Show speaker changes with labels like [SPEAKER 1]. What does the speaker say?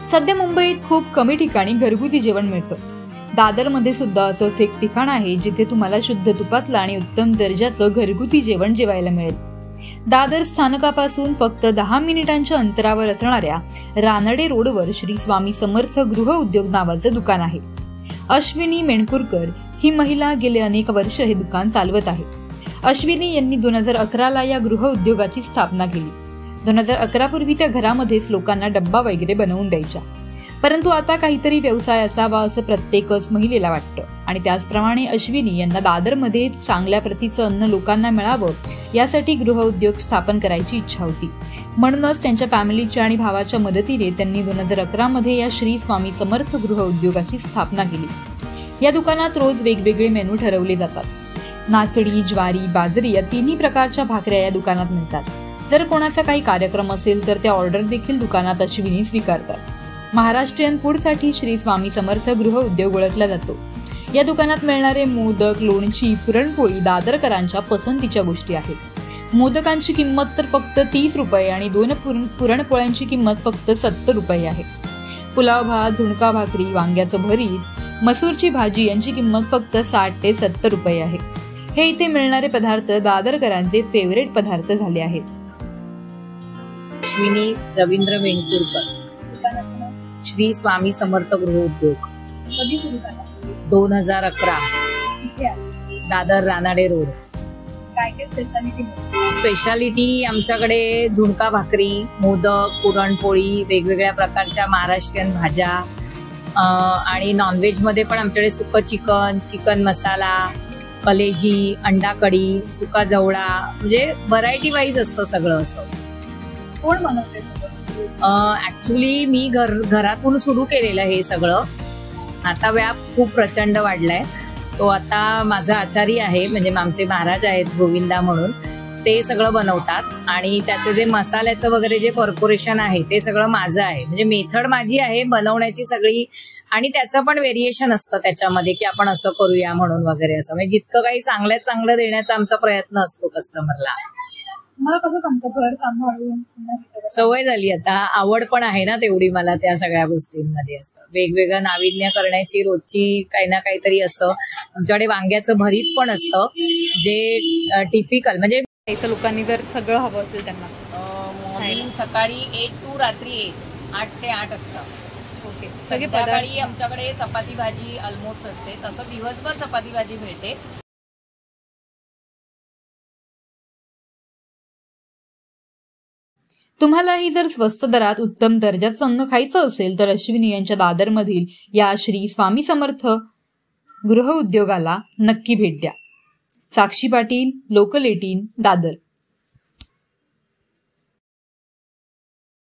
[SPEAKER 1] सध्या मुंबईत खूप कमी ठिकाणी घरगुती जेवण मिळतं। दादरमध्ये सुद्धा असंच एक ठिकाण आहे जिथे तुम्हाला शुद्ध तुपातलं आणि उत्तम दर्जाचं घरगुती जेवण जेवायला मिळेल। दादर स्थानकापासून फक्त 10 मिनिटांच्या अंतरावर असणाऱ्या रानडे रोडवर श्री स्वामी समर्थ गृह उद्योग नावाचं दुकान आहे। अश्विनी मेणकुरकर ही महिला गेले अनेक वर्ष हे दुकान चालवत आहे। अश्विनी यांनी 2011 ला या गृह उद्योगाची स्थापना केली। 2011 पूर्वी त्या घरामध्येच लोकांना डब्बा वगैरे बनवून द्यायच्या, परंतु आता काहीतरी व्यवसाय असावा असं प्रत्येकच महिलेला वाटतं आणि त्याचप्रमाणे अश्विनी यांना दादरमध्ये चांगल्या प्रतीचं अन्न लोकांना मिळावं यासाठी गृह उद्योग स्थापन करायची इच्छा होती। म्हणूनच त्यांच्या फॅमिलीच्या आणि भावाच्या मदतीने त्यांनी 2011 मध्ये या श्री स्वामी समर्थ गृह उद्योगाची स्थापना केली। या दुकानात रोज वेगवेगळे मेनू ठरवले जातात। नाचणी, ज्वारी, बाजरी या तिन्ही प्रकारच्या भाकऱ्या या दुकानात मिळतात। जर कोणाचा काही कार्यक्रम असेल तर त्या ऑर्डर देखील दुकानात अश्विनी स्वीकारतात। महाराष्ट्रीयन फूडसाठी श्री स्वामी समर्थ गृह उद्योग ओळखला जातो। या दुकानात मिळणारे मोदक, लोणची, पुरणपोळी दादरकरांच्या पसंतीच्या गोष्टी आहेत। मोदकांची किंमत तर फक्त 30 रुपये आणि 2 पुरणपोळ्यांची किंमत फक्त 70 रुपये आहे। पुलाव भात, झुणका भाकरी, वांग्याचं भरीत, मसूरची भाजी यांची किंमत फक्त 60 ते 70 रुपये आहे। हे इथे मिळणारे पदार्थ दादरकरांचे फेवरेट पदार्थ झाले आहेत।
[SPEAKER 2] अश्विनी रवींद्र मेणकुरकर, श्री स्वामी समर्थ गृह उद्योग, 2011, दादर रानाडे रोड। स्पेशालिटी आमच्याकडे झुणका भाकरी, मोदक, पुरणपोळी, वेगवेगळ्या प्रकारच्या महाराष्ट्रीयन भाज्या आणि नॉनव्हेज मध्ये पण आमच्याकडे सुकं चिकन, चिकन मसाला, कलेजी, अंडा कढी, सुका जवळा, म्हणजे व्हरायटी वाईज असतं सगळं। असं
[SPEAKER 1] कोण बनवते?
[SPEAKER 2] ऍक्च्युली मी घरातून सुरू केलेलं हे सगळं। आता व्याप खूप प्रचंड वाढलाय। सो आता माझा आचारी आहे, म्हणजे आमचे महाराज आहेत गोविंदा म्हणून, ते सगळं बनवतात आणि त्याचे जे मसाल्याचं वगैरे जे कॉर्पोरेशन आहे ते सगळं माझं आहे। म्हणजे मेथड माझी आहे बनवण्याची सगळी, आणि त्याचं पण व्हेरिएशन असतं त्याच्यामध्ये की आपण असं करूया म्हणून वगैरे असं। म्हणजे जितकं काही चांगल्यात चांगलं देण्याचा आमचा प्रयत्न असतो कस्टमरला।
[SPEAKER 1] मला कसं सांगतो, घर सांभाळून
[SPEAKER 2] सवय झाली आता, आवड पण आहे ना तेवढी मला त्या सगळ्या गोष्टींमध्ये। असतं वेगवेगळं नाविन्य करण्याची रोजची काही ना काहीतरी असतं। आमच्याकडे वांग्याचं भरीत पण असतं जे टिपिकल, म्हणजे
[SPEAKER 1] लोकांनी जर सगळं हवं असेल त्यांना
[SPEAKER 2] मॉर्निंग सकाळी 8 to रात्री 8 ते 8 असतं।
[SPEAKER 1] ओके,
[SPEAKER 2] संध्याकाळी आमच्याकडे चपाती भाजी ऑलमोस्ट असते, तसं दिवसभर चपाती भाजी मिळते।
[SPEAKER 1] तुम्हालाही जर स्वस्त दरात उत्तम दर्जाचं अन्न खायचं असेल तर अश्विनी यांच्या दादरमधील या श्री स्वामी समर्थ गृह उद्योगाला नक्की भेट द्या। साक्षी पाटील, लोकल 18, दादर।